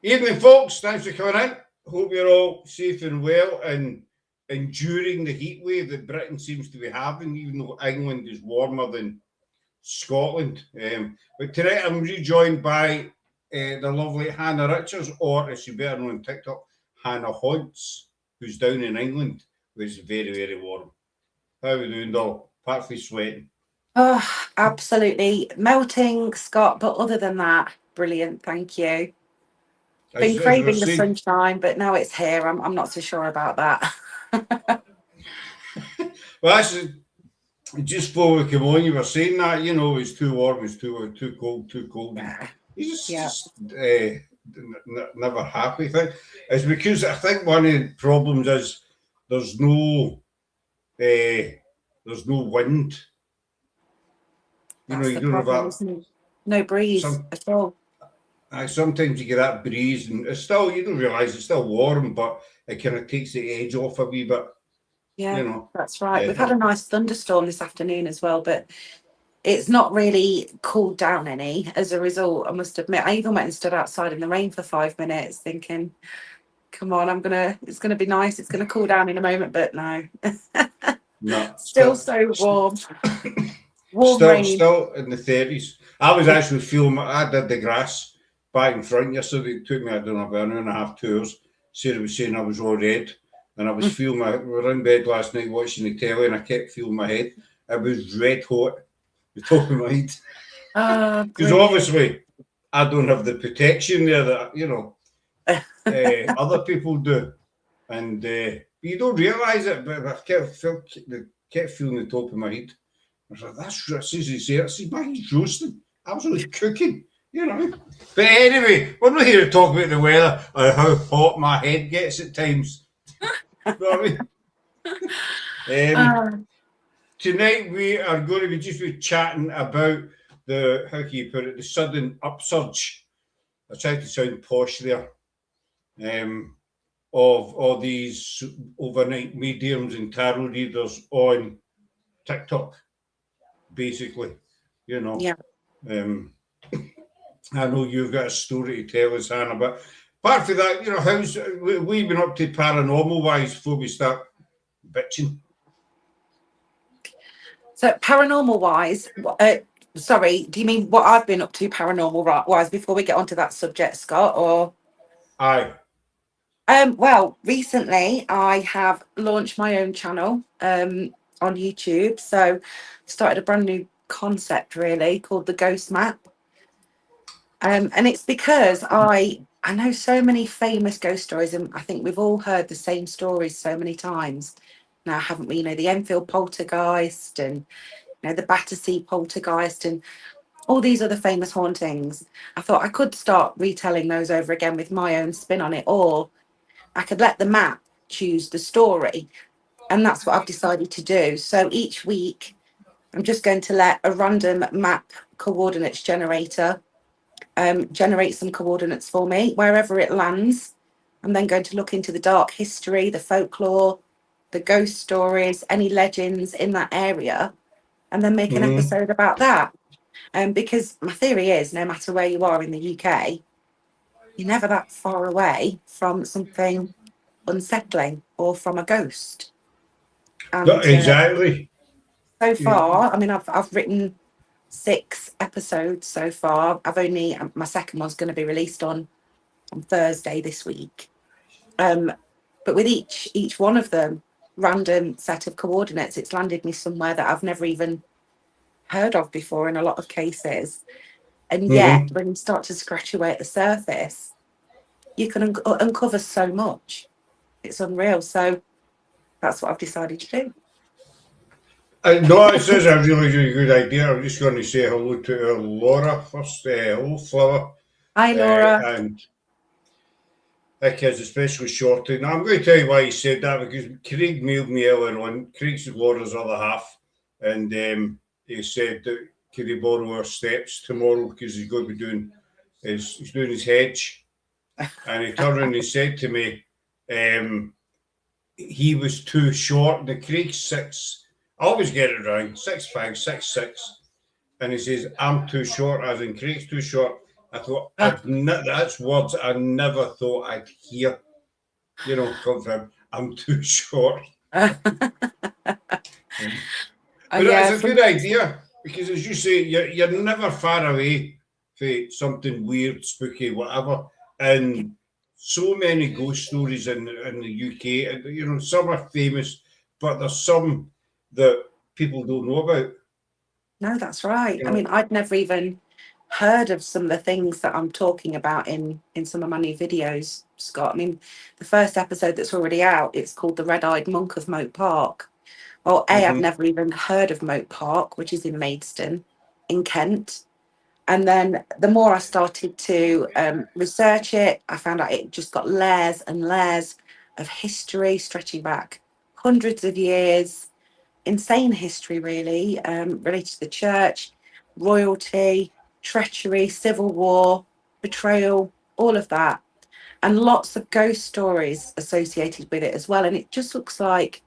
Evening, folks. Thanks for coming in. Hope you're all safe and well and enduring the heat wave that Britain seems to be having, even though England is warmer than Scotland. But tonight I'm rejoined by the lovely Hannah Richards, or as she's better known on TikTok, Hannah Hodds, who's down in England, where it's very, very warm. How are we doing, doll? Apart from sweating. Oh, absolutely melting, Scott. But other than that, brilliant. Thank you. Been craving the sunshine, but now it's here. I'm not so sure about that. Well, that's just before we come on. You were saying that, you know, it's too warm, it's too cold, too cold. Yeah. He's just never happy thing. It's because I think one of the problems is there's no wind. That's you don't have no breeze at all. Sometimes you get that breeze, and it's still, you don't realise it's still warm, but it kind of takes the edge off a wee bit. Yeah, you know, that's right. We've had a nice thunderstorm this afternoon as well, but it's not really cooled down any. As a result, I must admit, I even went and stood outside in the rain for 5 minutes thinking, come on, it's gonna be nice, it's gonna cool down in a moment, but no. Still so warm. Still in the 30s. I was actually feeling, I did the grass back in front yesterday. It took me, I don't know, about an hour and a half, 2 hours. Sarah was saying I was all red, and I was feeling we were in bed last night watching the telly, and I kept feeling my head. It was red hot, the top of my head. Because obviously I don't have the protection there that, you know, other people do. And you don't realise it, but I kept feeling the top of my head. I was like, that's easy to say. I said, my head's roasting. Absolutely cooking. You know. But anyway, we're not here to talk about the weather or how hot my head gets at times. You know what I mean? Tonight we are going to be chatting about the, how can you put it, the sudden upsurge. I tried to sound posh there. Of all these overnight mediums and tarot readers on TikTok, basically, you know. Yeah. I know you've got a story to tell us, Hannah, but apart from that, you know, how's we've been up to paranormal wise before we start bitching? So paranormal wise, sorry, do you mean what I've been up to paranormal wise before we get onto that subject, Scott? Or aye. Well, recently I have launched my own channel on YouTube. So started a brand new concept really called the Ghost Map. And it's because I know so many famous ghost stories, and I think we've all heard the same stories so many times now, haven't we? You know, the Enfield poltergeist and, you know, the Battersea poltergeist and all these other famous hauntings. I thought I could start retelling those over again with my own spin on it, or I could let the map choose the story. And that's what I've decided to do. So each week, I'm just going to let a random map coordinates generator generate some coordinates for me. Wherever it lands, I'm then going to look into the dark history, the folklore, the ghost stories, any legends in that area, and then make an episode about that. Because my theory is, no matter where you are in the UK, you're never that far away from something unsettling or from a ghost. And, exactly. So far, I mean, I've written 6 episodes so far. My second one's going to be released on Thursday this week. But with each one of them, random set of coordinates, it's landed me somewhere that I've never even heard of before in a lot of cases. And yet, when you start to scratch away at the surface, you can uncover so much. It's unreal. So that's what I've decided to do. No, it says a really, really good idea. I'm just going to say hello to Laura first. Hello, Flower. Hi, Laura. And that kid's especially shorty. Now, I'm going to tell you why he said that, because Craig mailed me earlier on. Craig's Laura's other half. And he said that could he borrow our steps tomorrow, because he's going to be doing his hedge. And he turned around and he said to me, he was too short. The Craig's 6. I always get it wrong, 6'5", 6'6", and he says, I'm too short, as in Craig's too short, I thought that's words I never thought I'd hear. You know, come from I'm too short. But yeah, it's a good idea because, as you say, you're never far away from something weird, spooky, whatever. And so many ghost stories in the UK. And, you know, some are famous, but there's some that people don't know about. no, that's right. You I know, mean, I'd never even heard of some of the things that I'm talking about in some of my new videos, Scott. I mean, the first episode that's already out, it's called The Red-Eyed Monk of Moat Park. Well, I'd never even heard of Moat Park, which is in Maidstone, in Kent. And then the more I started to research it, I found out it just got layers and layers of history stretching back hundreds of years, insane history, really, related to the church, royalty, treachery, civil war, betrayal, all of that. And lots of ghost stories associated with it as well. And it just looks like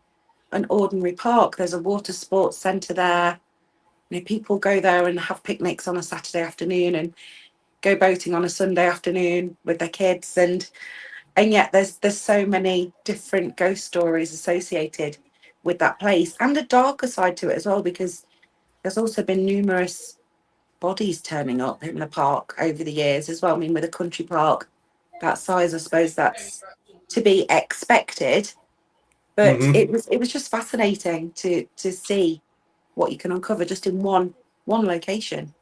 an ordinary park. There's a water sports centre there. You know, people go there and have picnics on a Saturday afternoon and go boating on a Sunday afternoon with their kids, and yet there's so many different ghost stories associated with that place, and a darker side to it as well, because there's also been numerous bodies turning up in the park over the years as well. I mean, with a country park that size, I suppose that's to be expected, but mm-hmm. it was just fascinating to see what you can uncover just in one location.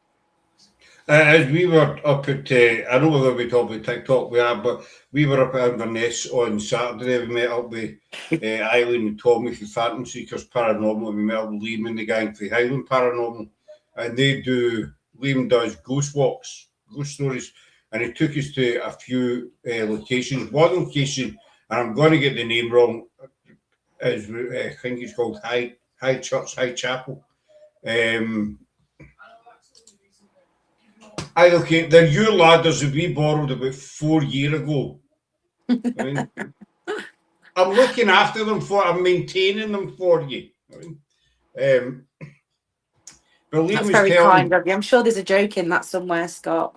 As we were up at, I know whether we talk about TikTok, we are, but we were up at Inverness on Saturday. We met up with Eileen and Tommy from Phantom Seekers Paranormal. We met up with Liam and the gang for Highland Paranormal. And Liam does ghost walks, ghost stories. And he took us to a few locations. One location, and I'm going to get the name wrong, is I think it's called High Church, High Chapel. Okay, they're your ladders that we borrowed about 4 years ago. I mean, I'm looking after them I'm maintaining them for you. I mean, but That's very kind of you. I'm sure there's a joke in that somewhere, Scott.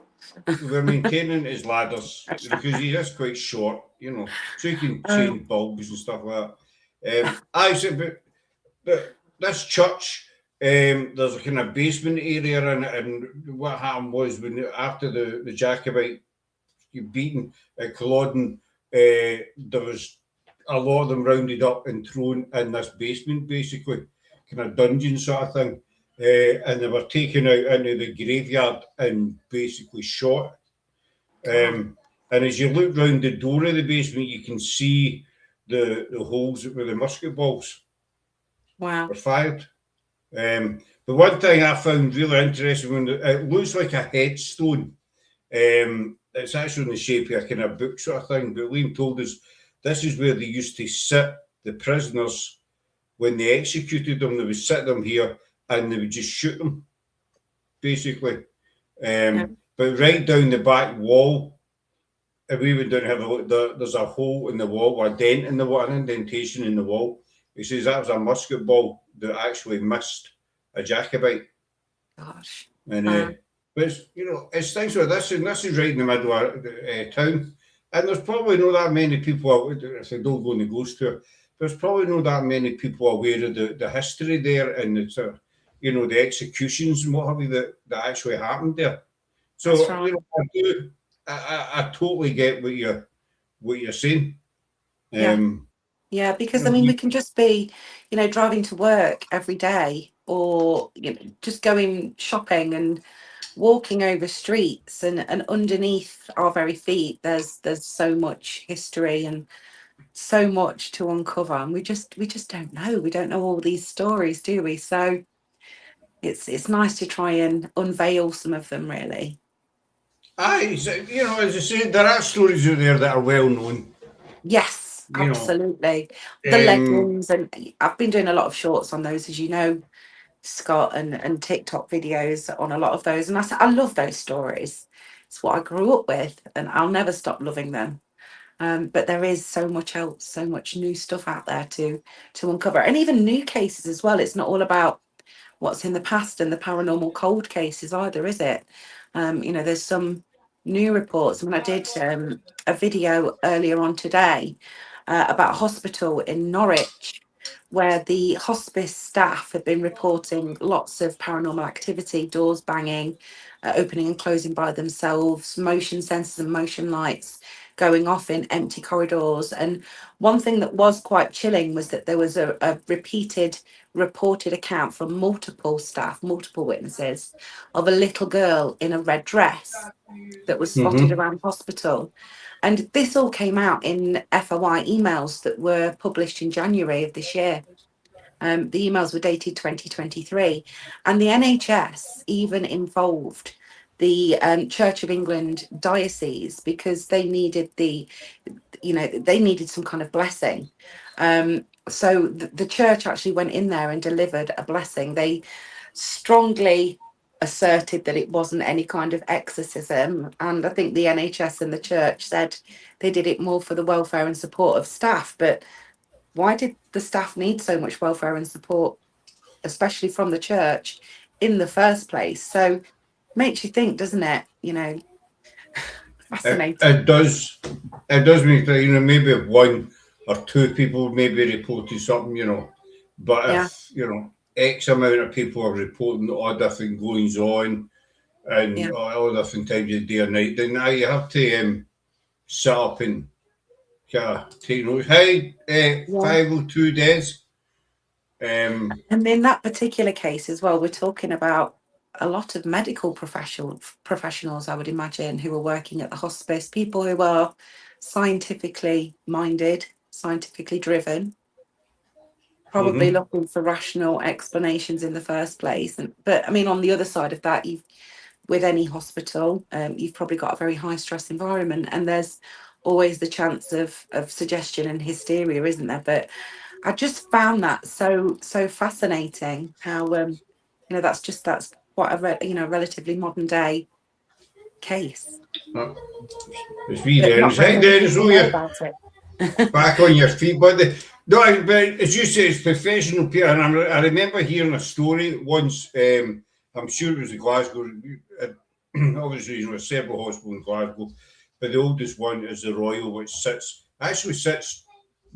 We're maintaining his ladders because he is quite short, you know, so he can change bulbs and stuff like that. I said, but this church, there's a kind of basement area in it, and what happened was when after the Jacobite beating at Culloden, there was a lot of them rounded up and thrown in this basement, basically, kind of dungeon sort of thing. And they were taken out into the graveyard and basically shot. And as you look round the door of the basement, you can see the holes where the musket balls were fired. But one thing I found really interesting, when it looks like a headstone, it's actually in the shape of a kind of book sort of thing. But Liam told us this is where they used to sit the prisoners when they executed them. They would sit them here and they would just shoot them, basically. But right down the back wall, if we went down and have a look, there's a hole in the wall, a dent in the wall, an indentation in the wall. He says that was a musket ball that actually missed a Jacobite. Gosh. And but it's, you know, it's things like this, and this is right in the middle of town. And there's probably not that many people, if they don't go on the ghost tour, there's probably not that many people aware of the history there and the you know, the executions and what have you that actually happened there. So you know, I totally get what you're saying. Yeah, because I mean, we can just be, you know, driving to work every day, or you know, just going shopping and walking over streets, and underneath our very feet, there's so much history and so much to uncover, and we just don't know. We don't know all these stories, do we? So it's nice to try and unveil some of them, really. You know, as I said, there are stories out there that are well known. Yes, absolutely. The legends, and I've been doing a lot of shorts on those, as you know, Scott, and TikTok videos on a lot of those, and I love those stories. It's what I grew up with, and I'll never stop loving them. But there is so much else, so much new stuff out there to uncover, and even new cases as well. It's not all about what's in the past and the paranormal cold cases either, is it? You know, there's some new reports. When I did a video earlier on today about a hospital in Norwich, where the hospice staff had been reporting lots of paranormal activity, doors banging, opening and closing by themselves, motion sensors and motion lights going off in empty corridors. And one thing that was quite chilling was that there was a repeated reported account from multiple staff, multiple witnesses, of a little girl in a red dress that was spotted around hospital. And this all came out in FOI emails that were published in January of this year. The emails were dated 2023, and the NHS even involved the Church of England diocese because they needed they needed some kind of blessing. So the church actually went in there and delivered a blessing. They strongly asserted that it wasn't any kind of exorcism, and I think the NHS and the church said they did it more for the welfare and support of staff. But why did the staff need so much welfare and support, especially from the church, in the first place? So makes you think, doesn't it? Fascinating. It does make maybe if one or two people maybe reported something, but if X amount of people are reporting all different goings on and all different times of day or night, then now you have to sit up and take notes. Hey, 502 days. And in that particular case as well, we're talking about a lot of medical professionals, I would imagine, who are working at the hospice, people who are scientifically minded, scientifically driven, probably looking for rational explanations in the first place. But I mean, on the other side of that, with any hospital, you've probably got a very high stress environment, and there's always the chance of suggestion and hysteria, isn't there? But I just found that so fascinating how that's quite a relatively modern day case. It's really Dennis, back on your feet, but as you say, it's professional, Peter. And I remember hearing a story once. I'm sure it was in Glasgow. Obviously, several hospitals in Glasgow, but the oldest one is the Royal, which sits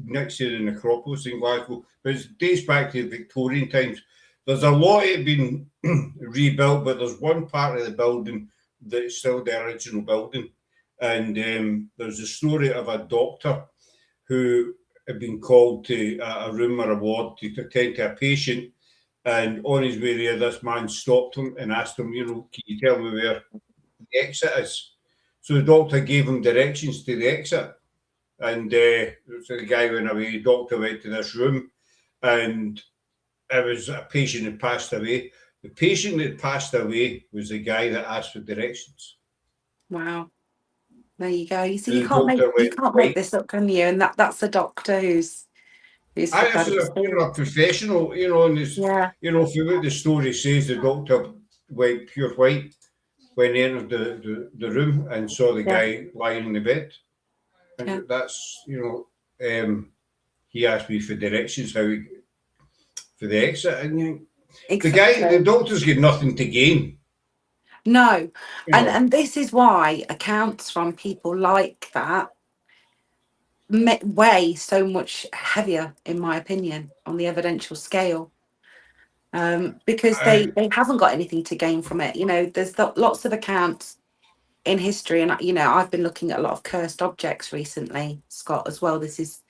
next to the necropolis in Glasgow, but it dates back to the Victorian times. There's a lot of it been rebuilt, but there's one part of the building that's still the original building. And there's a story of a doctor who had been called to a room or a ward to attend to a patient. And on his way there, this man stopped him and asked him, can you tell me where the exit is? So the doctor gave him directions to the exit. And so the guy went away, the doctor went to this room, and it was a patient had passed away. The patient that passed away was the guy that asked for directions. Wow. There you go. You see, you can't make this up, can you? And that's a doctor who's a professional, and it's, if the story says, the doctor went pure white when he entered the room and saw the guy lying in the bed. And that's, he asked me for directions, for the exit. And the doctor's got nothing to gain. No. And this is why accounts from people like that weigh so much heavier, in my opinion, on the evidential scale. Because they haven't got anything to gain from it. There's lots of accounts in history, and I've been looking at a lot of cursed objects recently, Scott, as well. This is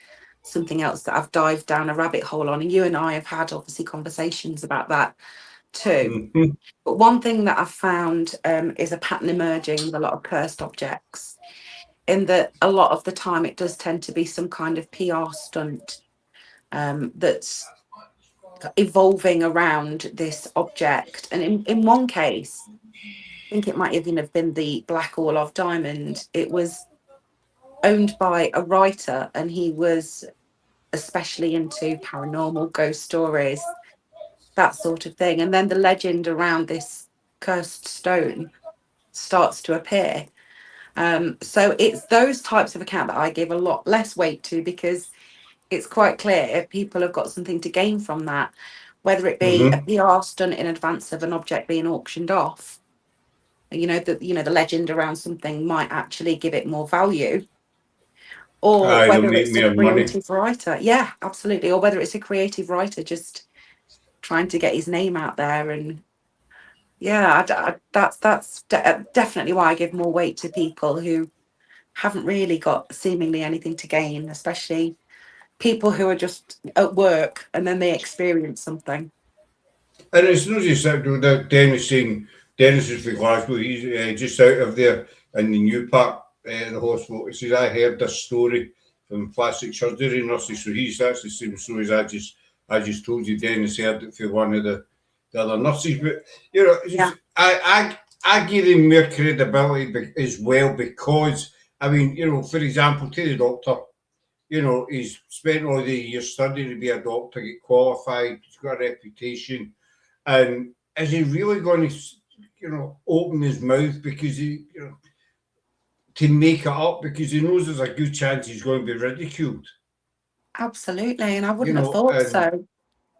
something else that I've dived down a rabbit hole on, and you and I have had obviously conversations about that too. But one thing that I've found is a pattern emerging with a lot of cursed objects, in that a lot of the time it does tend to be some kind of PR stunt that's evolving around this object. And in one case, I think it might even have been the Black Orlov diamond. It was owned by a writer, and he was especially into paranormal, ghost stories, that sort of thing. And then the legend around this cursed stone starts to appear. So it's those types of account that I give a lot less weight to, because it's quite clear people have got something to gain from that, whether it be a PR stunt in advance of an object being auctioned off. the legend around something might actually give it more value, or Aye, they'll whether make it's a more money. creative writer. Yeah, absolutely. Or whether it's a creative writer just trying to get his name out there. And yeah, that's definitely why I give more weight to people who haven't really got seemingly anything to gain, especially people who are just at work and then they experience something. And it's not just that without Dennis saying, Dennis is from Glasgow, he's just out of there in the new part, the hospital. He says, I heard this story from plastic surgery nurses, so that's the same story as I just told you. Dennis heard it from one of the other nurses. But, Yeah. I give him more credibility as well because, I mean, for example, to the doctor, he's spent all the years studying to be a doctor, get qualified, he's got a reputation. And is he really going to, open his mouth because to make it up because he knows there's a good chance he's going to be ridiculed? Absolutely, and I wouldn't have thought so.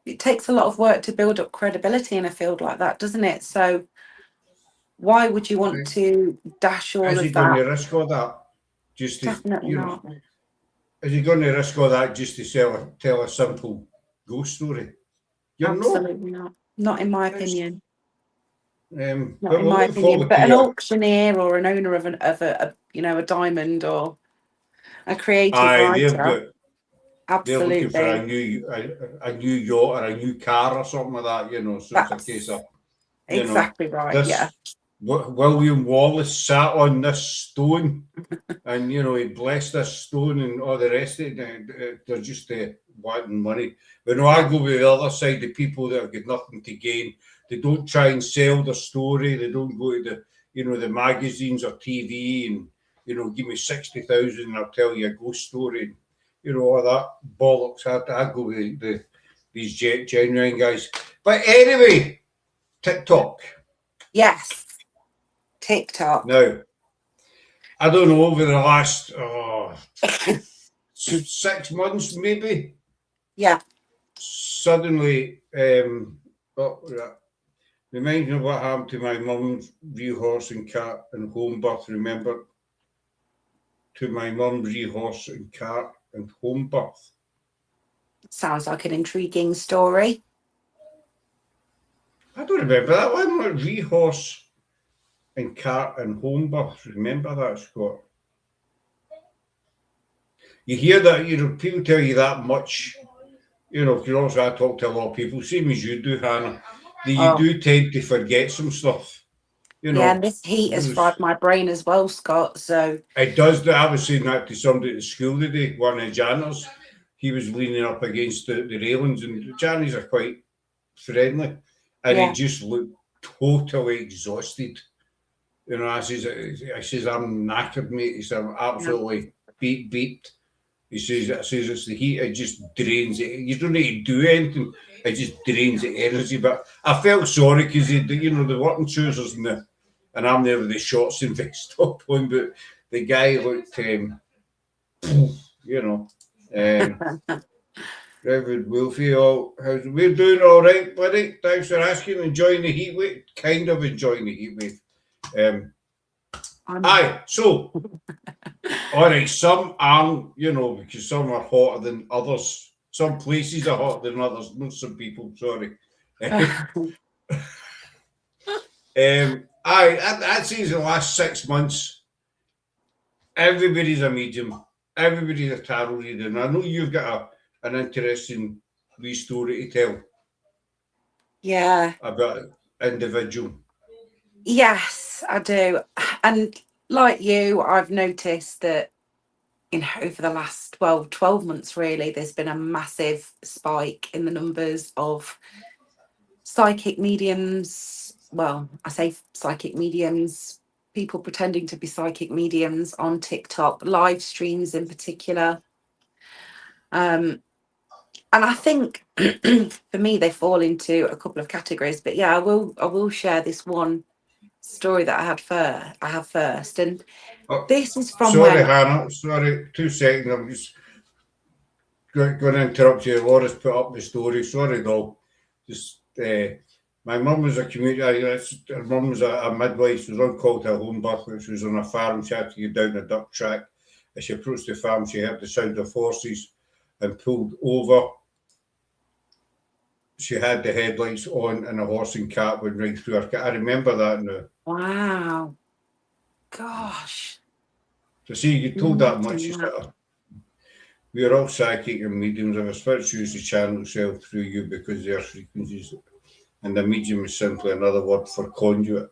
It takes a lot of work to build up credibility in a field like that, doesn't it? So why would you want to dash all of that? Is he going to risk all that? Definitely not. Is he going to risk all that just to tell a simple ghost story? Absolutely not. Not in my opinion. Not in But my opinion. But an auctioneer or an owner of a diamond or a creative writer. Absolutely. They're looking for a new yacht or a new car or something like that, so it's a case of exactly right. Yeah. William Wallace sat on this stone and he blessed this stone and all the rest of it. They're just wanting money. But no, I go with the other side, the people that have got nothing to gain. They don't try and sell their story. They don't go to the magazines or TV and give me 60,000 and I'll tell you a ghost story. All that bollocks. I go with these genuine guys. But anyway, TikTok. Yes. TikTok. Now, I don't know, over the last 6 months, maybe. Yeah. Suddenly, reminds me of what happened to my mum's wee horse and cat and home birth. Remember? To my mum's wee horse and cat and home birth. Sounds like an intriguing story. I don't remember that one. Wee horse and cat and home birth. Remember that, Scott? You hear that, people tell you that much, because also I talk to a lot of people, same as you do, Hannah, that you do tend to forget some stuff. Yeah, and this heat has fried my brain as well, Scott, so... It does. I was saying that to somebody at the school today, one of the janitors. He was leaning up against the railings, and the janitors are quite friendly, and he just looked totally exhausted. I says, I'm knackered, mate. He said, I'm absolutely beat. He says, it's the heat, it just drains it. You don't need to do anything, it just drains the energy. But I felt sorry because, the working trousers and I'm there with the shorts and vest top on, but the guy looked, Reverend Wolfie, we're doing all right, buddy. Thanks for asking. Enjoying the heat wave? Kind of enjoying the heat wave. So, all right, some aren't, because some are hotter than others. Some places are hotter than others, not some people, sorry. I'd say in the last 6 months, everybody's a medium, everybody's a tarot reader, and I know you've got an interesting wee story to tell. Yeah. About an individual. Yes, I do. And like you, I've noticed that, over the last 12 months, really, there's been a massive spike in the numbers of psychic mediums. Well, I say psychic mediums, people pretending to be psychic mediums on TikTok, live streams in particular. And I think for me, they fall into a couple of categories. But yeah, I will share this one story that I have first, and this is from Hannah, sorry, 2 seconds, I'm just going to interrupt you. Laura's put up the story, sorry though, just My mum was a her mum was a midwife. She was on call to a home birth, which was on a farm. She had to get down a duck track. As she approached the farm, she heard the sound of horses and pulled over. She had the headlights on, and a horse and cart went right through her. I remember that now. Wow. Gosh. So see, you told that much. Imagine You that. sort of, we are all psychic and mediums. Our spirits usually channel itself through you because they are frequencies, and the medium is simply another word for conduit.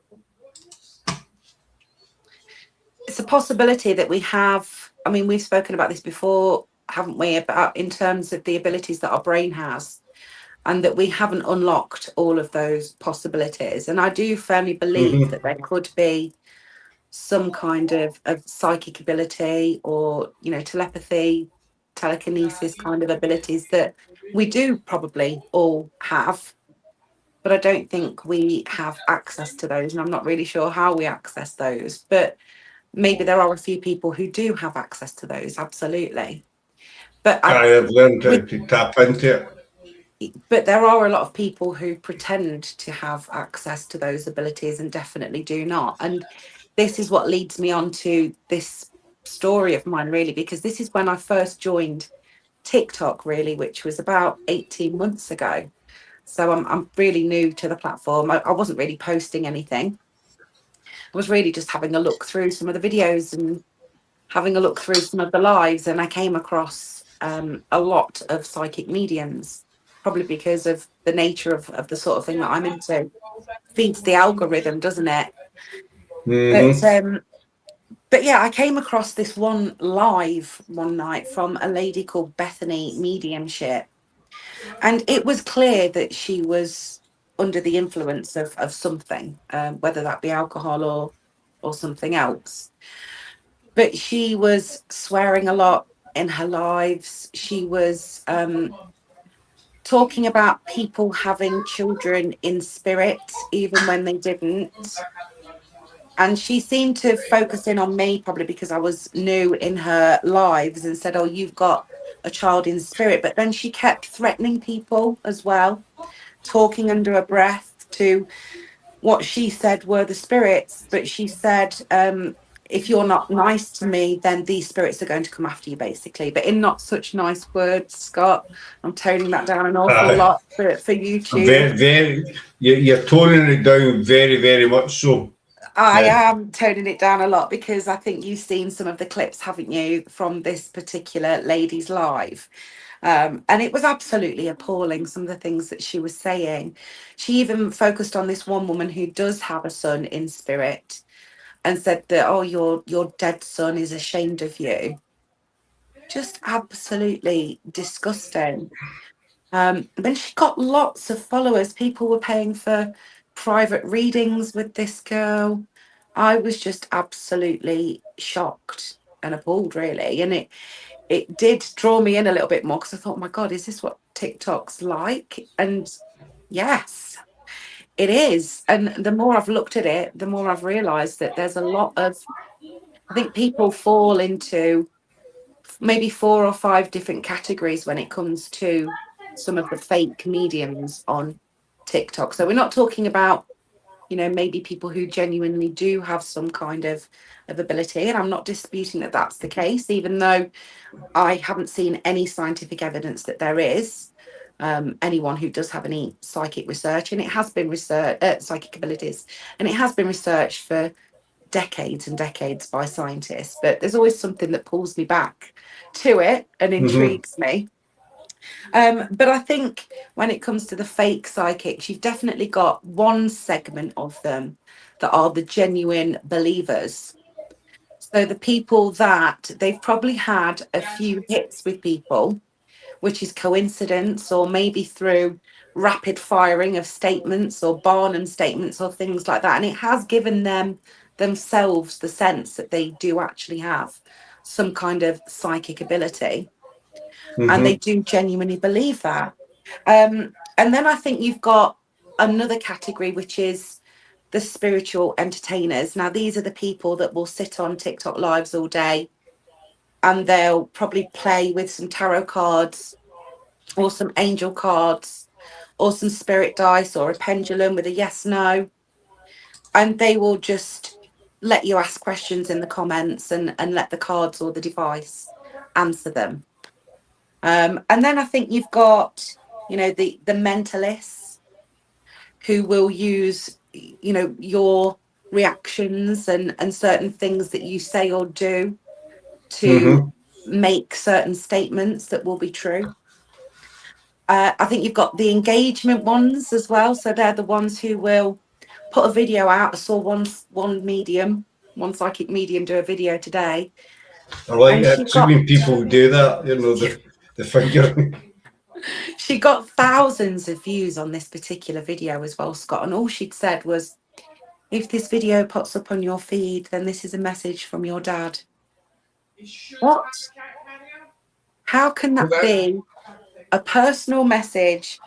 It's a possibility that we have. I mean, we've spoken about this before, haven't we? About in terms of the abilities that our brain has, and that we haven't unlocked all of those possibilities. And I do firmly believe Mm-hmm. that there could be some kind of psychic ability or, telepathy, telekinesis kind of abilities that we do probably all have. But I don't think we have access to those. And I'm not really sure how we access those. But maybe there are a few people who do have access to those, absolutely. But I have learned with to tap into it. but there are a lot of people who pretend to have access to those abilities and definitely do not. And this is what leads me on to this story of mine, really, because this is when I first joined TikTok, really, which was about 18 months ago. So I'm really new to the platform. I wasn't really posting anything. I was really just having a look through some of the videos and having a look through some of the lives, and I came across a lot of psychic mediums, probably because of the nature of the sort of thing that I'm into. Feeds the algorithm, doesn't it? But Mm-hmm. but yeah, I came across this one live one night from a lady called Bethany Mediumship, and it was clear that she was under the influence of something, whether that be alcohol or something else. But she was swearing a lot in her lives. She was talking about people having children in spirit, even when they didn't. And she seemed to focus in on me, probably because I was new in her lives, and said, "Oh, you've got a child in spirit." But then she kept threatening people as well, talking under her breath to what she said were the spirits. But she said, if you're not nice to me, then these spirits are going to come after you, basically. But in not such nice words, Scott. I'm toning that down an awful Uh, lot for YouTube. very, very, you're toning it down very, very much so. I Yeah. am toning it down a lot because I think you've seen some of the clips, haven't you, from this particular lady's live. And it was absolutely appalling, some of the things that she was saying. She even focused on this one woman who does have a son in spirit and said that, "Oh, your dead son is ashamed of you." Just absolutely disgusting. Then she got lots of followers. People were paying for private readings with this girl. I was just absolutely shocked and appalled, really. And it did draw me in a little bit more because I thought, my God, is this what TikTok's like? And yes, it is. And the more I've looked at it, the more I've realized that there's a lot of, I think people fall into maybe 4 or 5 different categories when it comes to some of the fake mediums on TikTok. So we're not talking about, maybe people who genuinely do have some kind of ability. And I'm not disputing that that's the case, even though I haven't seen any scientific evidence that there is anyone who does have any psychic research. And it has been psychic abilities, and it has been researched for decades and decades by scientists. But there's always something that pulls me back to it and Mm-hmm. intrigues me. But I think when it comes to the fake psychics, you've definitely got one segment of them that are the genuine believers. So the people that they've probably had a few hits with people, which is coincidence, or maybe through rapid firing of statements or Barnum statements or things like that. And it has given them themselves the sense that they do actually have some kind of psychic ability, and they Mm-hmm. do genuinely believe that. And then I think you've got another category, which is the spiritual entertainers. Now, these are the people that will sit on TikTok lives all day and they'll probably play with some tarot cards or some angel cards or some spirit dice or a pendulum with a yes, no. And they will just let you ask questions in the comments and let the cards or the device answer them. And then I think you've got, you know, the mentalists who will use, you know, your reactions and certain things that you say or do to make certain statements that will be true. I think you've got the engagement ones as well. So they're the ones who will put a video out. I saw one psychic medium do a video today. I like And it. See when people do that, you know, the finger. She got thousands of views on this particular video as well, Scott. And all she'd said was, if this video pops up on your feed, then this is a message from your dad. What? How can that be a personal message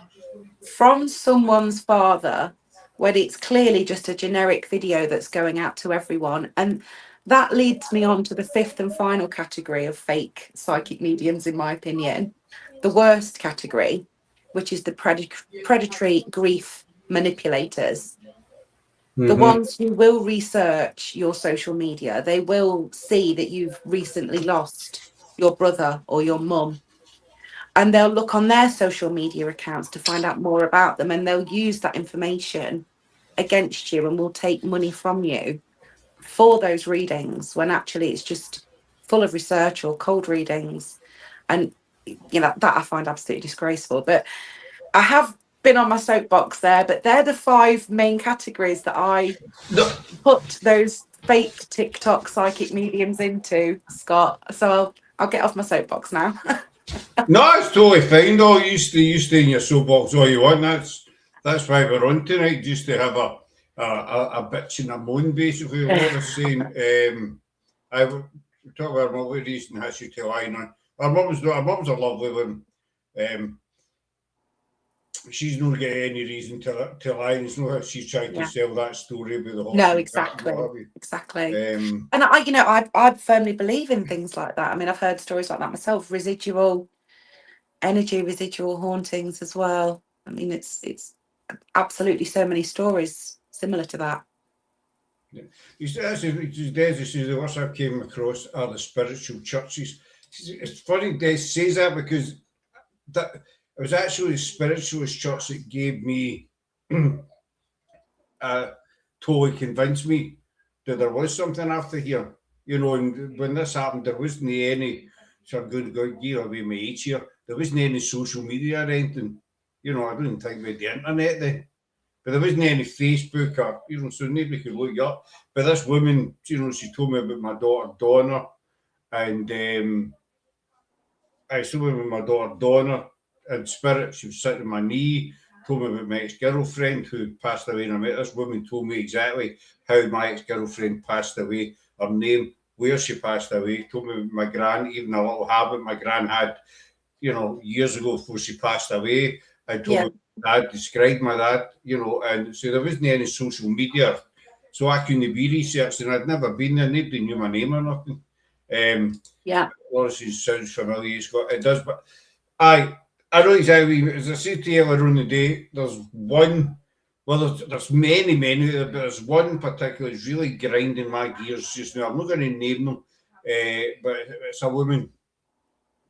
from someone's father when it's clearly just a generic video that's going out to everyone? And that leads me on to the fifth and final category of fake psychic mediums, in my opinion. The worst category, which is the predatory grief manipulators. The ones who will research your social media. They will see that you've recently lost your brother or your mum, and they'll look on their social media accounts to find out more about them, and they'll use that information against you and will take money from you for those readings, when actually it's just full of research or cold readings. And you know, that I find absolutely disgraceful. But I have been on my soapbox there, but they're the 5 main categories that I put those fake TikTok psychic mediums into, Scott. So I'll get off my soapbox now. No, it's totally fine. No, you stay in your soapbox all you want. That's why we're on tonight, just to have a bitch and a moan, basically. What I was saying, I talk about my reason has you tell I know. Our mum's a lovely one. She's not got any reason to lie. It's not that she's trying to sell that story about the horse. No, exactly. And I firmly believe in things like that. I mean, I've heard stories like that myself. Residual energy, residual hauntings as well. I mean, it's absolutely so many stories similar to that. Yeah. Des says the worst I've came across are the spiritual churches. It's funny Des says that, because that it was actually the spiritualist church that gave me totally convinced me that there was something after here. You know, and when this happened, there wasn't any, so I'm going to go gear away my age here. There wasn't any social media or anything. You know, I didn't think we had the internet then. But there wasn't any Facebook or, you know, so nobody could look you up. But this woman, you know, she told me about my daughter Donna, and I saw her with my daughter Donna in spirit. She was sitting on my knee, told me about my ex-girlfriend who passed away. And I met this woman, told me exactly how my ex-girlfriend passed away, her name, where she passed away, told me my gran, even a little habit my gran had, you know, years ago before she passed away. I told me my dad, described my dad, you know, and so there wasn't any social media. So I couldn't be researching. I'd never been there. Nobody knew my name or nothing. Obviously, it sounds familiar. It does, but I know exactly. As I said to you earlier on the day, there's one. Well, there's many, but there's one particular is really grinding my gears just now. I'm not going to name them, but it's a woman.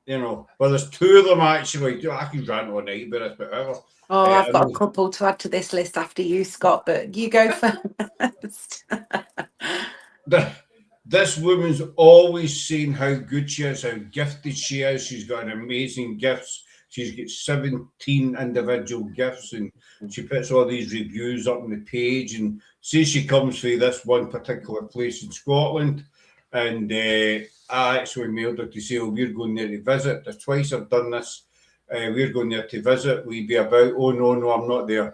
You know, well, there's 2 of them actually. I can rant all night about it, but whatever. Oh, I've got a couple to add to this list after you, Scott, but you go first. This woman's always saying how good she is, how gifted she is. She's got an amazing gifts. She's got 17 individual gifts, and she puts all these reviews up on the page and says she comes from this one particular place in Scotland. And I actually mailed her to say, oh, we're going there to visit. There's twice I've done this. We're going there to visit. We'll be about, oh, no, I'm not there.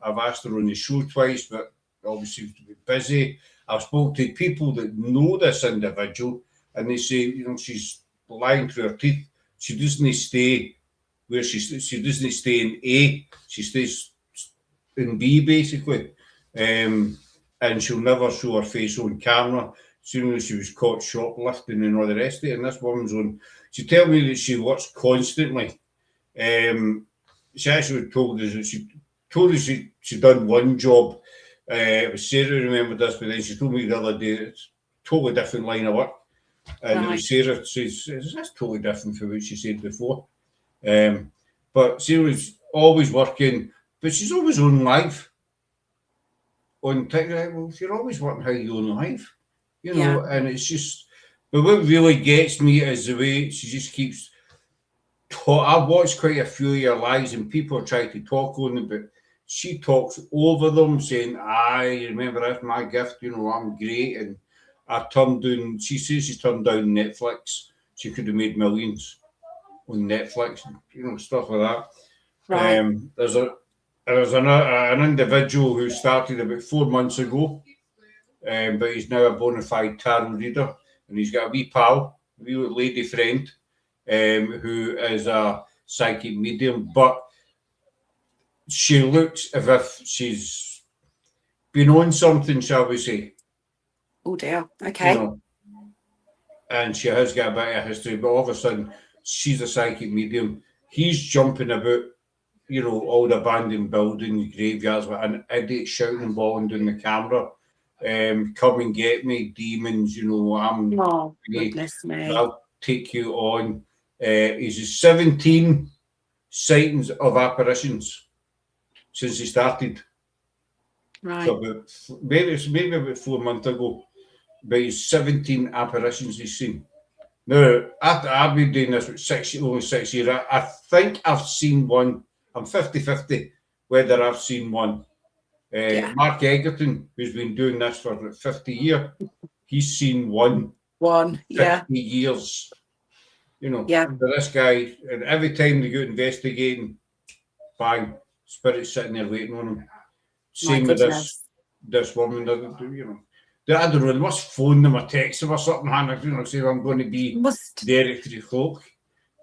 I've asked her on the show twice, but obviously to be busy. I've spoken to people that know this individual, and they say, you know, she's lying through her teeth. She doesn't stay where she doesn't stay in A. She stays in B, basically. And she'll never show her face on camera. Soon as she was caught shoplifting and all the rest of it. And this woman's on. She told me that she works constantly. she actually told us that she done one job. It was Sarah remembered this, but then she told me the other day it's totally different line of work. And it Right. was Sarah says that's totally different from what she said before. But Sarah was always working, but she's always on live on TikTok. Well, if you're always working, how you on live? You know, and it's just. But what really gets me is the way she just keeps. I've watched quite a few of your lives, and people are trying to talk on them, but she talks over them, saying, "I remember that's my gift. You know, I'm great." And I turned down. She says she turned down Netflix. She could have made millions on Netflix, you know, stuff like that. Right. There's an individual who started about 4 months ago, but he's now a bona fide tarot reader, and he's got a wee pal, a wee lady friend, who is a psychic medium, but she looks as if she's been on something, shall we say. Oh dear. You Okay. know, and she has got a bit of history, but all of a sudden she's a psychic medium. He's jumping about, you know, all the abandoned buildings, graveyards, with an idiot shouting and bawling down the camera. Come and get me, demons, you know, Oh, goodness me. I'll take you on. He's 17 sightings of apparitions since he started. Right. So maybe about 4 months ago, but he's 17 apparitions he's seen. Now, I've been doing this for only 6 years. I think I've seen one. I'm 50-50 whether I've seen one. Mark Egerton, who's been doing this for 50 years, he's seen one. 50 years. You know, Yeah. but this guy, and every time they go investigating, bang, spirit's sitting there waiting on him. Same with this woman, you know. I don't know, they must phone them or text them or something, Hannah, you know, say I'm going to be there at 3 o'clock.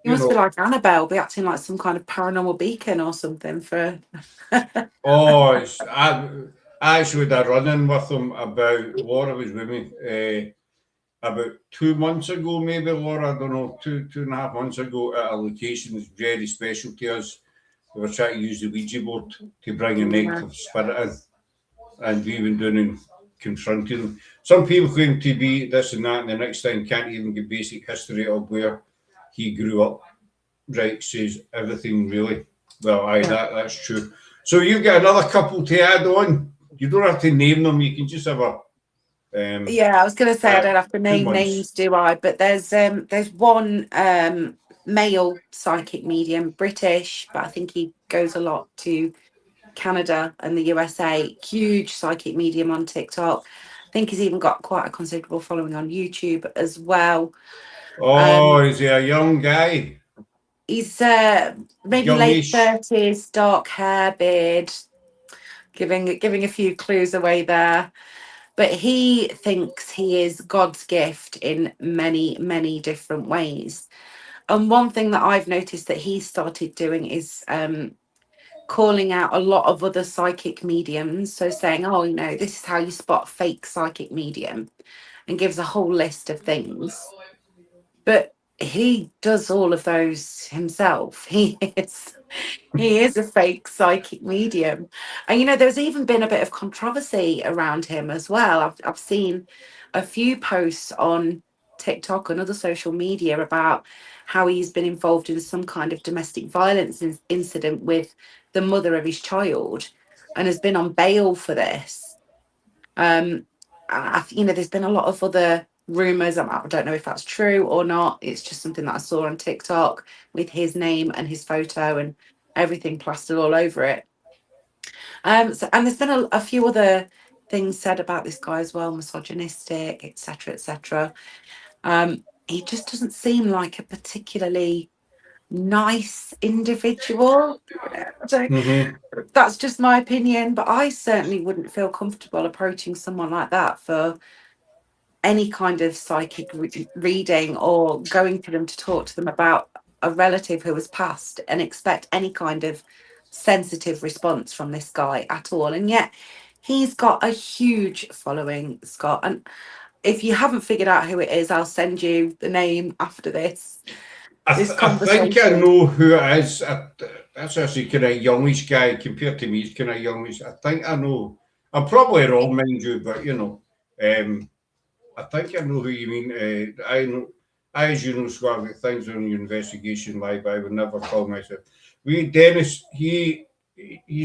You must be like Annabelle, be acting like some kind of paranormal beacon or something for. I actually had a run-in with them about, Laura was with me, about 2 months ago, maybe, Laura, I don't know, 2.5 months ago, at a location that's very special to us. We were trying to use the Ouija board to bring a negative spirit in, and we went down and confronted them. Some people claim to be this and that, and the next thing can't even get basic history of where he grew up. Right, says everything really. Well, that's true. So you get another couple to add on. You don't have to name them. You can just have a. I was going to say I don't have to name names, do I? But there's one male psychic medium, British, but I think he goes a lot to Canada and the USA. Huge psychic medium on TikTok. I think he's even got quite a considerable following on YouTube as well. Is he a young guy? He's maybe late 30s, dark hair, beard, giving a few clues away there. But he thinks he is God's gift in many, many different ways. And one thing that I've noticed that he started doing is calling out a lot of other psychic mediums. So saying, oh, you know, this is how you spot fake psychic medium, and gives a whole list of things. But he does all of those himself. He is a fake psychic medium. And, you know, there's even been a bit of controversy around him as well. I've seen a few posts on TikTok and other social media about how he's been involved in some kind of domestic violence incident with the mother of his child and has been on bail for this. You know, there's been a lot of other rumors. I don't know if that's true or not. It's just something that I saw on TikTok with his name and his photo and everything plastered all over it. And there's been a few other things said about this guy as well, misogynistic, etc., etc. He just doesn't seem like a particularly nice individual. That's just my opinion, but I certainly wouldn't feel comfortable approaching someone like that for any kind of psychic reading or going to them to talk to them about a relative who has passed and expect any kind of sensitive response from this guy at all. And yet he's got a huge following, Scott. And if you haven't figured out who it is, I'll send you the name after this. I think I know who it is. that's actually kind of youngish guy compared to me. He's kind of youngish. I think I know. I'm probably wrong, mind you, but I think I know who you mean. I know. I, as you know, Scott, I've got things on your investigation live. I would never call myself. Dennis, he's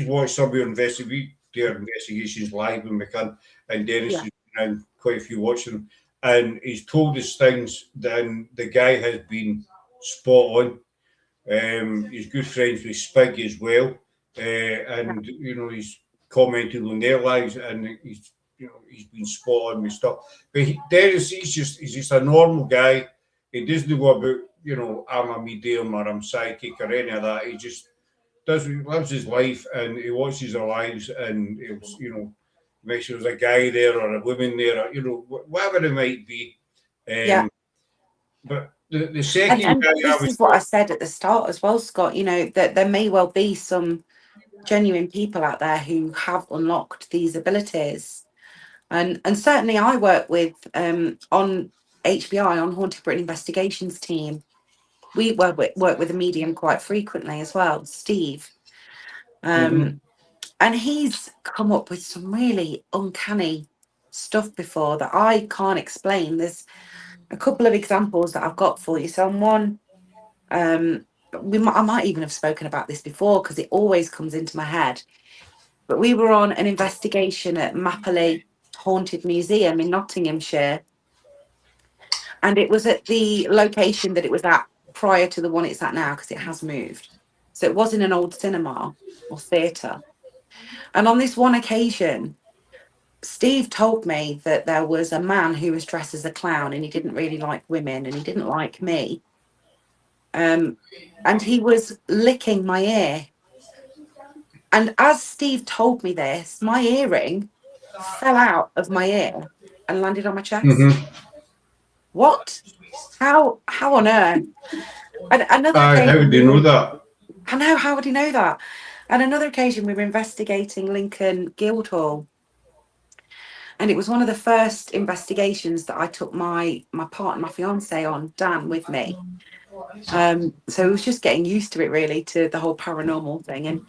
watched some of your we do our investigations live when we can, and Dennis Yeah. has been in quite a few watching, and he's told us things. Then the guy has been spot on. He's good friends with Spig as well, and he's commented on their lives, and he's been spot on with stuff. But Dennis, he's just a normal guy. He doesn't go about I'm a medium or I'm psychic or any of that. He just lives his life and he watches their lives and he'll make sure there's a guy there or a woman there or whatever it might be. Yeah. But the second And guy this is what I said at the start as well, Scott, that there may well be some genuine people out there who have unlocked these abilities. And certainly I work with on HBI, on Haunted Britain Investigations team. We work with a medium quite frequently as well, Steve. And he's come up with some really uncanny stuff before that I can't explain. There's a couple of examples that I've got for you. So on one, I might even have spoken about this before because it always comes into my head. But we were on an investigation at Mapley Haunted Museum in Nottinghamshire. And it was at the location that it was at prior to the one it's at now because it has moved. So it was in an old cinema or theatre. And on this one occasion, Steve told me that there was a man who was dressed as a clown and he didn't really like women and he didn't like me. And he was licking my ear. And as Steve told me this, my earring fell out of my ear and landed on my chest. What? How on earth? And another how would you know that? I know, how would he know that? And another occasion we were investigating Lincoln Guildhall. And it was one of the first investigations that I took my partner, my fiance on, Dan, with me. So it was just getting used to it, really, to the whole paranormal thing. And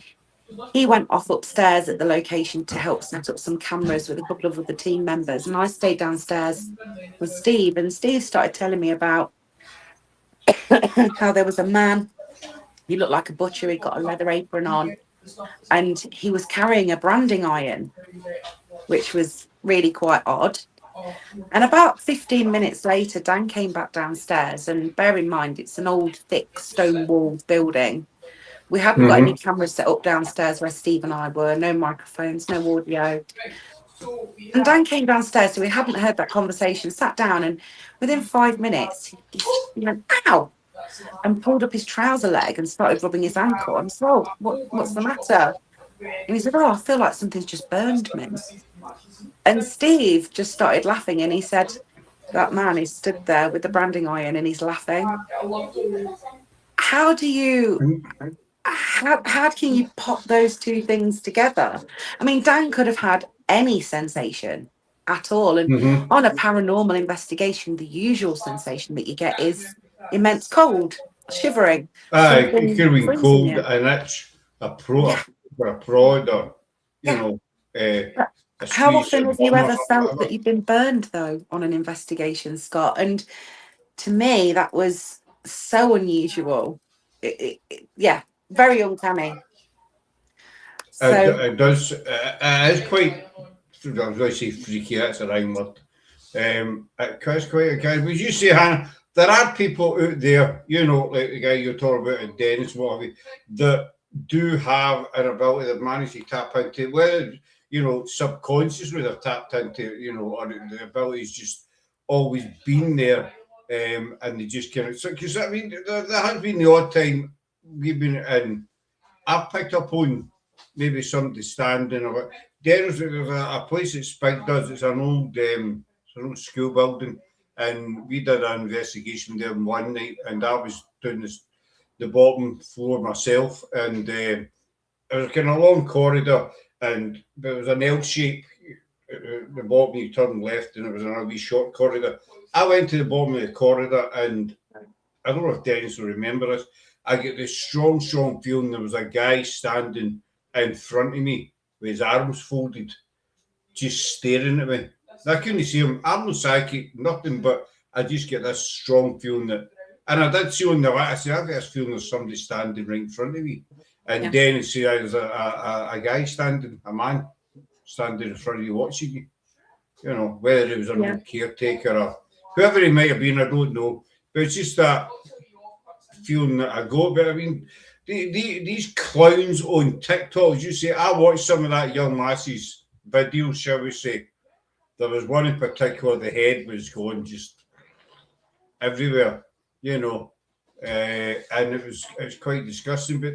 he went off upstairs at the location to help set up some cameras with a couple of other team members. And I stayed downstairs with Steve. And Steve started telling me about how there was a man. He looked like a butcher. He got a leather apron on. And he was carrying a branding iron, which was really quite odd. And about 15 minutes later, Dan came back downstairs. And bear in mind, it's an old, thick, stone-walled building. We hadn't got any cameras set up downstairs where Steve and I were, no microphones, no audio. And Dan came downstairs, so we hadn't heard that conversation, sat down, and within 5 minutes, he went, ow, and pulled up his trouser leg and started rubbing his ankle. And I said, oh, what's the matter? And he said, oh, I feel like something's just burned me. And Steve just started laughing, and he said, that man is stood there with the branding iron and he's laughing. How do you... How can you pop those two things together? I mean, Dan could have had any sensation at all. And on a paranormal investigation, the usual sensation that you get is immense cold, shivering. It could have been cold, an itch, a prod, or, how often have you ever felt that you've been burned, though, on an investigation, Scott? And to me, that was so unusual. Yeah. Very uncanny. So, it does. It's quite. I was going to say freaky. That's a rhyme word. It's quite uncanny. Would you say, Hannah, there are people out there, like the guy you're talking about in Dennis, that do have an ability that manage to tap into, whether subconsciously they've tapped into, or the ability's just always been there, and they just kind of. Because I mean, there has been the odd time. We've been in. I've picked up on maybe somebody standing or there's a place that Spike does. It's an old school building, and we did an investigation there one night, and I was doing the bottom floor myself, and it was kind of a long corridor, and there was an L shape. The bottom, you turn left, and it was a wee short corridor. I went to the bottom of the corridor, and I don't know if Dennis will remember this. I get this strong feeling there was a guy standing in front of me with his arms folded, just staring at me. I couldn't see him. I'm no psychic, nothing, but I just get this strong feeling that, and I did see on the light, I said, I get this feeling there's somebody standing right in front of me. And then you see there's a guy standing, a man standing in front of you watching you. You know, whether it was an old caretaker or whoever he might have been, I don't know. But it's just that feeling that I got. But I mean, these clowns on TikTok, as you say, I watched some of that young lass's videos, shall we say. There was one in particular, the head was going just everywhere, you know, and it was quite disgusting. But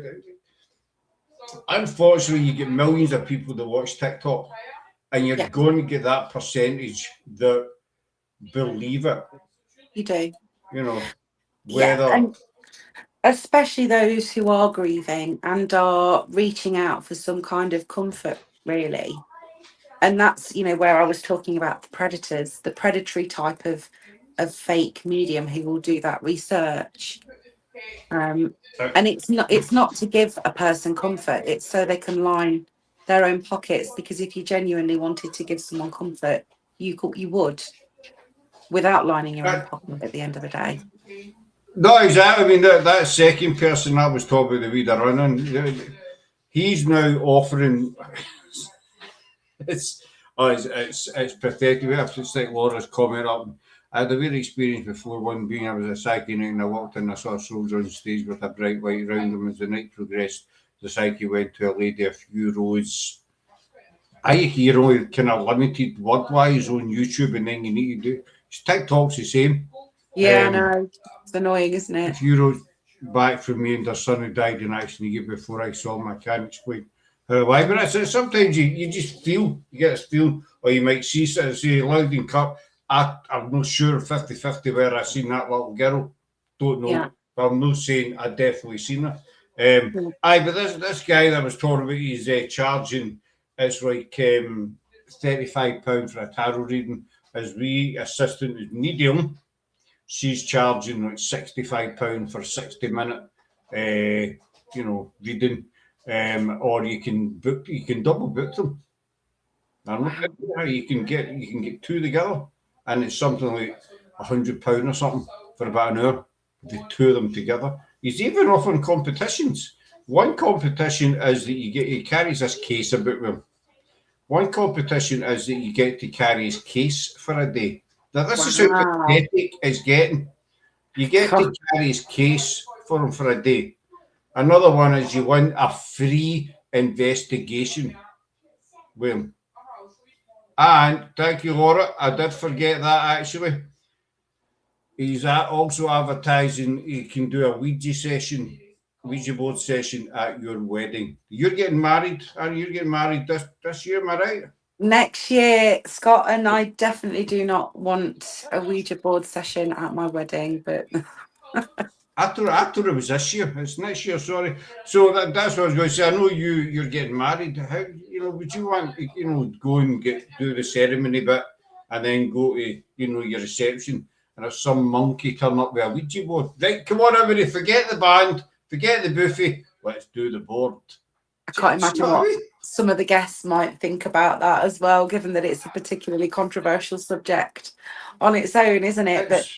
unfortunately, you get millions of people that watch TikTok, and you're going to get that percentage that believe it. You do. You know, whether... and especially those who are grieving and are reaching out for some kind of comfort, really. And that's, you know, where I was talking about the predators, the predatory type of fake medium who will do that research. And it's not to give a person comfort, it's so they can line their own pockets, because if you genuinely wanted to give someone comfort, you would, without lining your own pocket at the end of the day. No, exactly. I mean, that second person I was talking about, the Vida running, he's now offering... It's pathetic. It's like Laura's comment up. I had a weird experience before, one being I was a psyche night and I walked in and I saw a soldier on stage with a bright light round him. As the night progressed, the psyche went to a lady a few rows. I hear only kind of limited word-wise on YouTube, and then you need to do... TikTok's the same. Yeah, I know. It's annoying, isn't it? A few rows back from me and their son who died in action a year before I saw him. I can't explain why, but sometimes you just feel, you get this feel, or you might see, say, Loudon Cup. I'm not sure 50-50 where I seen that little girl. Don't know. Yeah. But I'm not saying I definitely seen her. But this guy that I was talking about, he's charging, it's like £35 for a tarot reading. As we assistant is medium, she's charging like £65 for 60-minute, reading. Or you can double book them. You can get two together, and it's something like £100 or something for about an hour. The two of them together. He's even offering competitions. One competition is that he carries this case about with him. One competition is that you get to carry his case for a day. Now this is how pathetic it's getting. You get to carry his case for him for a day. Another one is you win a free investigation with him. And thank you, Laura. I did forget that actually. He's also advertising you can do a Ouija board session at your wedding. You're getting married, and you're getting married this year, am I right? Next year, Scott, and I definitely do not want a Ouija board session at my wedding, but... I thought it was this year. It's next year, sorry. So that's what I was going to say. I know you're getting married. How would you want go and do the ceremony bit and then go to your reception and have some monkey turn up with a Ouija board? Right, come on, everybody, forget the band, forget the buffet. Let's do the board. I can't imagine what some of the guests might think about that as well, given that it's a particularly controversial subject on its own, isn't it? But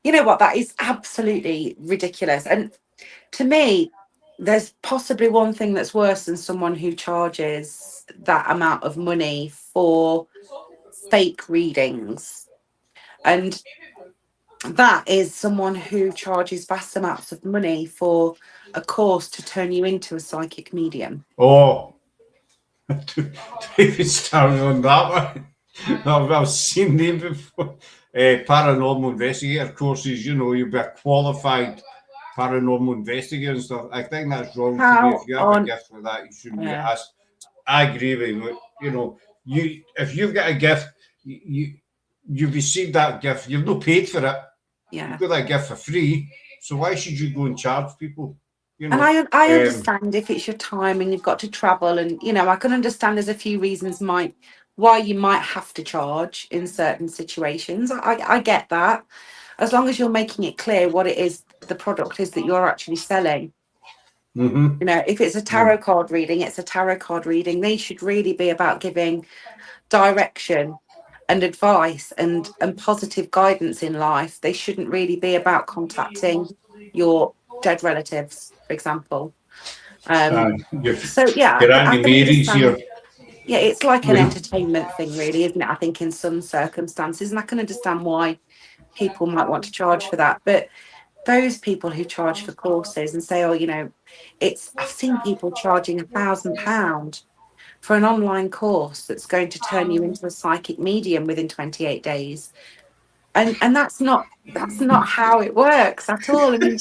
you know what? That is absolutely ridiculous. And to me, there's possibly one thing that's worse than someone who charges that amount of money for fake readings. And that is someone who charges vast amounts of money for a course to turn you into a psychic medium. Oh, David started on that one. I've seen them before. Paranormal investigator courses, you'll be a qualified paranormal investigator and stuff. I think that's wrong to do. If you have a gift for that, you shouldn't be asked. I agree with you. If you've got a gift, you've received that gift. You've not paid for it. Yeah. You've got that gift for free. So why should you go and charge people? And I understand if it's your time and you've got to travel, and I can understand there's a few reasons why you might have to charge in certain situations. I get that, as long as you're making it clear what it is the product is that you're actually selling. Mm-hmm. You know, if it's a tarot card reading, it's a tarot card reading. They should really be about giving direction and advice and positive guidance in life. They shouldn't really be about contacting your dead relatives, for example. So yeah, Your I Auntie can Mary's here. understand. Yeah, it's like an Yeah. entertainment thing, really, isn't it? I think in some circumstances, and I can understand why people might want to charge for that. But those people who charge for courses and say, oh, you know, I've seen people charging £1,000 for an online course that's going to turn you into a psychic medium within 28 days. And that's not how it works at all. I mean,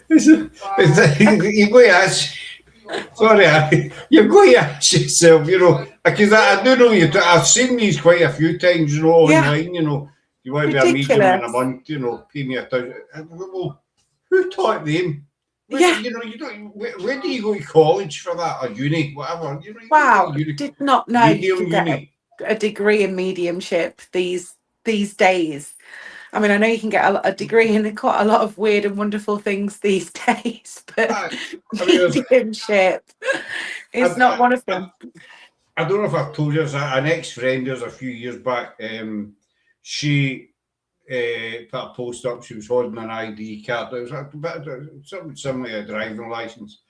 You've got to ask. Sorry, you've got to ask yourself, you know, because I do know I've seen these quite a few times, you know, Yeah. online, you know, you want to be a medium in a Ridiculous. month, you know, pay me £1,000. Well, who taught them? Yeah. You know, you don't. Where do you go to college for that, or uni, whatever? You know, you Wow, go to uni, did not know you medium could get uni. a degree in mediumship these days. I mean, I know you can get a degree in quite a lot of weird and wonderful things these days, but I mean, mediumship is not one of them. I don't know if I've told you, there's an ex-friend of a few years back, she put a post up, she was holding an ID card, it was a bit of something similar to a driving licence,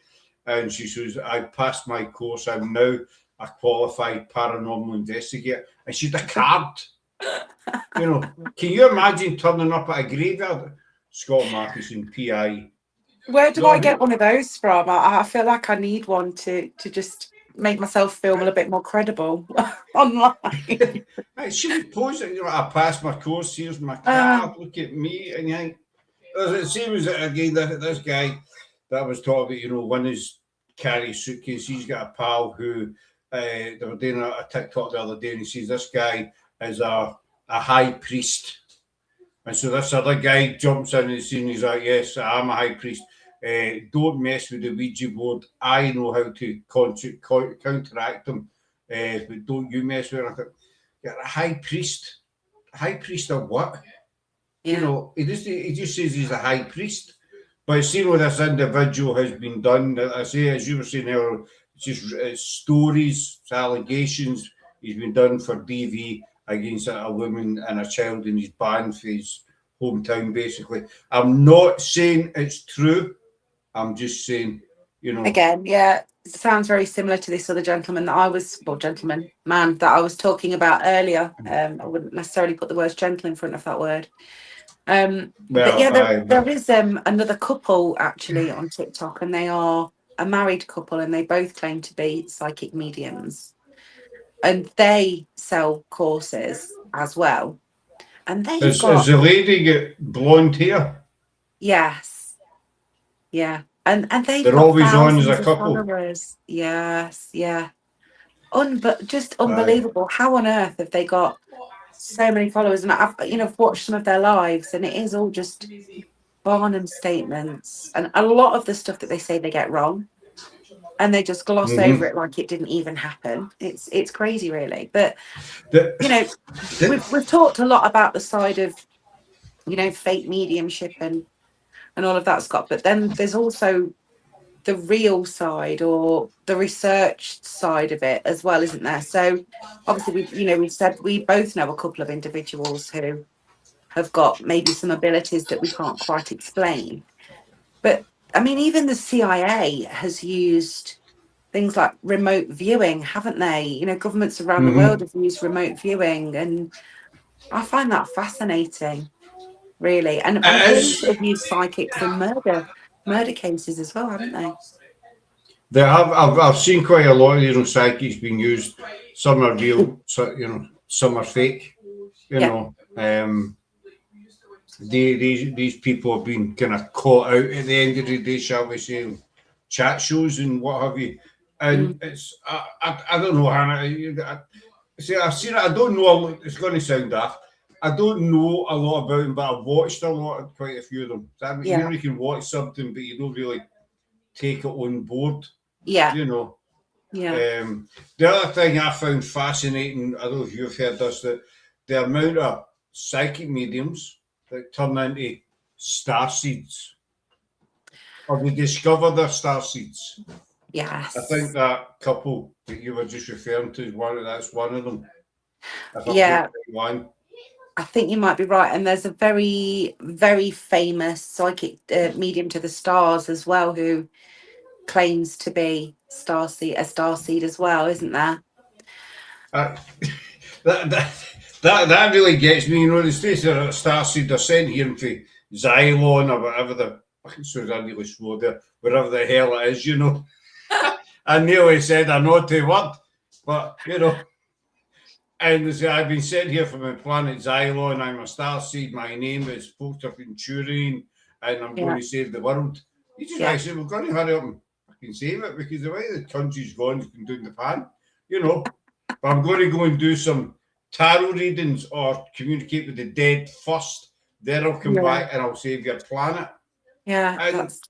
and she says, I passed my course, I'm now a qualified paranormal investigator, and she had a card. You know, can you imagine turning up at a graveyard? Scott Matheson, PI. Where do No, I get one of those from? I feel like I need one to just make myself feel a little bit more credible online. She would post it, you know, I passed my course, here's my card, look at me, and you think, the same as again, this guy that was talking about, you know, one is carry suitcase, he's got a pal who, they were doing a TikTok the other day, and he says this guy is a high priest. And so this other guy jumps in and he's like, yes, I'm a high priest. Don't mess with the Ouija board. I know how to counteract them, but don't you mess with it. I thought, you're a high priest. A high priest of what? Yeah. You know, he just says he's a high priest. But seeing what this individual has been done, I say, as you were saying earlier, it's just stories, it's allegations. He's been done for DV against a woman and a child in his band for his hometown, basically. I'm not saying it's true. I'm just saying, you know. Again, yeah, it sounds very similar to this other gentleman that I was, well, man that I was talking about earlier. I wouldn't necessarily put the word gentle in front of that word. But yeah, there is another couple actually on TikTok, and they are a married couple, and they both claim to be psychic mediums, and they sell courses as well. And they've got. Does the lady get blonde hair? Yes. Yeah. And they've They're got always on as thousands a of couple. followers. Yes, yeah. But just unbelievable. How on earth have they got so many followers? And I've watched some of their lives, and it is all just Barnum statements, and a lot of the stuff that they say they get wrong, and they just gloss over it like it didn't even happen. It's crazy, really. But we've talked a lot about the side of fake mediumship and all of that, Scott. But then there's also the real side, or the research side of it as well, isn't there? So obviously we've said we both know a couple of individuals who have got maybe some abilities that we can't quite explain. But I mean, even the CIA has used things like remote viewing, haven't they? Governments around the world have used remote viewing, and I find that fascinating, really. And police have used psychics in murder cases as well, haven't they? They have. I've seen quite a lot of psychics being used. Some are real, some are fake. These people have been kind of caught out at the end of the day, shall we say, chat shows and what have you. And it's I don't know, Hannah. I've seen it. I don't know. It's going to sound daft. I don't know a lot about them, but I've watched quite a few of them. So, you can watch something, but you don't really take it on board. Yeah. Yeah. The other thing I found fascinating, I don't know if you've heard this, that the amount of psychic mediums that turn into star seeds. or they discover their star seeds. Yes. I think that couple that you were just referring to is that's one of them. Yeah. One. I think you might be right. And there's a very, very famous psychic medium to the stars as well, who claims to be a starseed as well, isn't there? That, that really gets me. You know, the states that are starseed are sent here for Xylon or whatever the. So I really slow there, whatever the hell it is, you know. I nearly said a naughty word, but you know. And I've been sent here from the planet Xylon. I'm a starseed. My name is Porter Venturian, and I'm going to save the world. You just actually, we're going to hurry up and fucking save it, because the way the country's gone, you can do in the pan, you know. But I'm going to go and do some tarot readings or communicate with the dead first. Then I'll come back and I'll save your planet. Yeah, and that's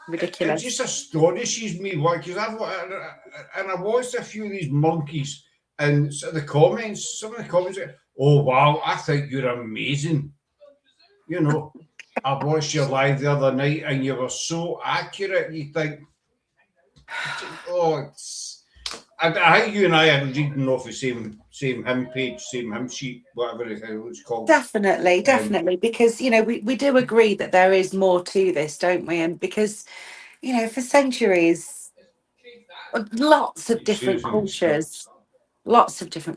ridiculous. It just astonishes me why, because I watched a few of these monkeys. And so some of the comments are, oh, wow, I think you're amazing. You know, I watched your live the other night and you were so accurate. You think, oh, I think you and I are reading off the same hymn page, same hymn sheet, whatever it's called. Definitely, because, you know, we do agree that there is more to this, don't we? And because, you know, for centuries, lots of different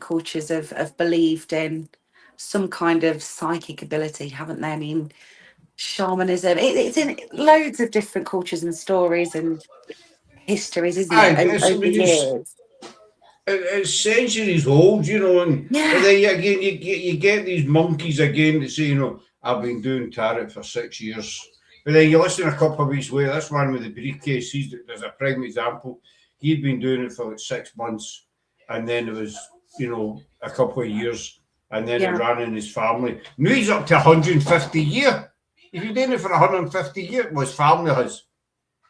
cultures have believed in some kind of psychic ability, haven't they? I mean, shamanism, it's in loads of different cultures and stories and histories, isn't it, over the years? It's centuries old, you know, and then again you get these monkeys again that say, you know, I've been doing tarot for 6 years. But then you listen a couple of weeks later, this one with the briefcase, there's a prime example. He'd been doing it for like 6 months, and then it was, you know, a couple of years, and then it ran in his family. Now he's up to 150 years. If you're doing it for 150 years, well, his family has.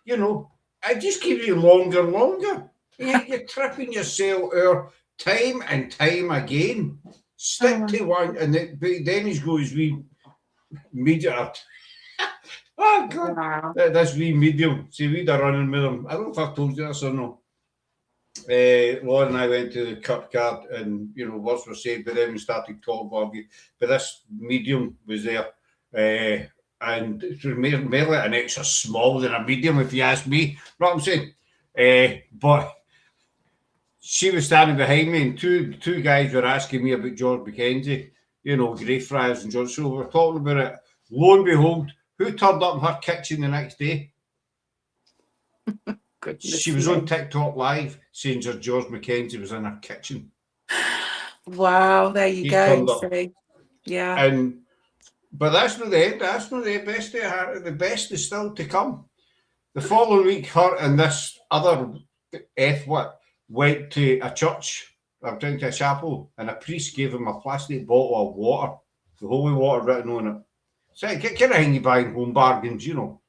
You know, it just keeps you longer and longer. You're tripping yourself out time and time again. Stick to one, and then he's goes, we medium. Oh, God. Wow. That's wee medium. See, we'd are running with him. I don't know if I've told you this or no. Lauren and I went to the Kirkyard, and, you know, words were said, but then we started talking about it. But this medium was there. And it was merely an extra small than a medium, if you ask me. Know what I'm saying? But she was standing behind me, and two guys were asking me about George Mackenzie, you know, Greyfriars and George. So we were talking about it. Lo and behold, who turned up in her kitchen the next day? She was on TikTok live saying George Mackenzie was in her kitchen. Wow, there you go. Yeah. But that's not the end. That's not the best. The best is still to come. The following week, her and this other F-wit went to a church, went to a chapel, and a priest gave him a plastic bottle of water, the holy water written on it. So kind of thing you buy in home bargains, you know.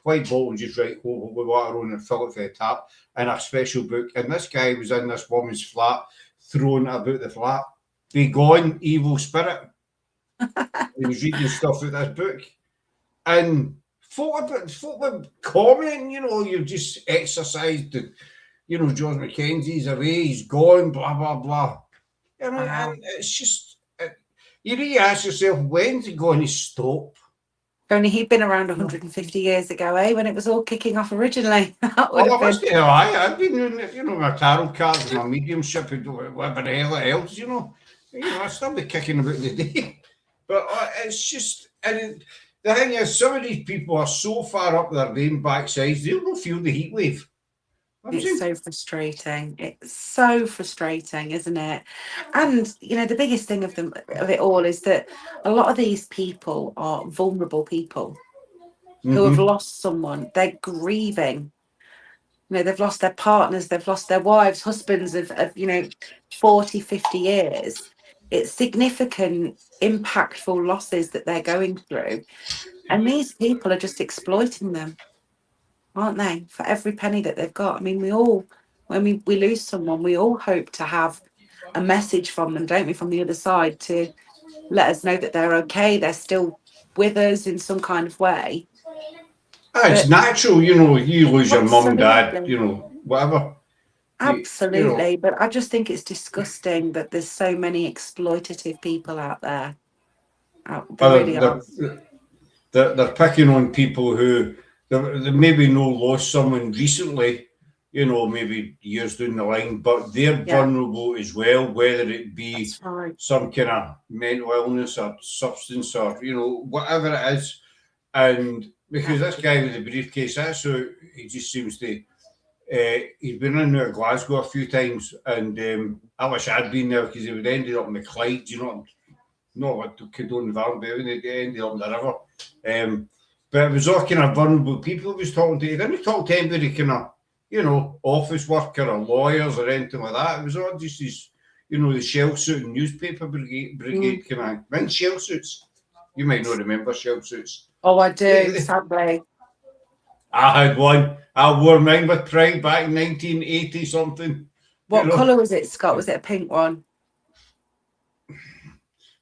White bottle and just write holy water on it, fill it for the tap, and a special book. And this guy was in this woman's flat, throwing about the flat. Be gone, evil spirit. He was reading stuff out this book. And folk were commenting, you know, you've just exercised the, you know, George Mackenzie's away, he's gone, blah, blah, blah. You know, and it's just, you really ask yourself, when's it going to stop? Only he'd been around 150 years ago, when it was all kicking off originally. I've been doing it, you know, my tarot cards and my mediumship and whatever the hell else, you know. I still be kicking about the day. But it's just, and the thing is, some of these people are so far up their damn backsides, they don't feel the heat wave. It's so frustrating. It's so frustrating, isn't it? And, you know, the biggest thing of it all is that a lot of these people are vulnerable people who have lost someone. They're grieving. You know, they've lost their partners, they've lost their wives, husbands of you know, 40, 50 years. It's significant, impactful losses that they're going through. And these people are just exploiting them, aren't they, for every penny that they've got. I mean, we all, when we lose someone, we all hope to have a message from them, don't we, from the other side, to let us know that they're okay, they're still with us in some kind of way. It's natural, you know, you lose your mum, dad, Absolutely. you know, whatever. You know, Absolutely. But I just think it's disgusting that there's so many exploitative people out there. There Or really are. they're picking on people who they maybe no lost someone recently, you know, maybe years down the line, but they're Yeah, vulnerable as well, whether it be that's right. some kind of mental illness or substance or, you know, whatever it is. And because this guy with the briefcase, that's who he just seems to. He's been in there Glasgow a few times, and I wish I'd been there because he would have ended up in the Clyde, you know, not what to condone violence, but it ended up in the river. But it was all kind of vulnerable people he was talking to. He didn't talk to anybody kind of, you know, office worker or lawyers or anything like that. It was all just these, you know, the shell suit and newspaper brigade kind of men shell suits. You might not remember shell suits. Oh, I do, sadly. I had one. I wore mine with pride back in 1980 something. What colour was it, Scott? Was it a pink one?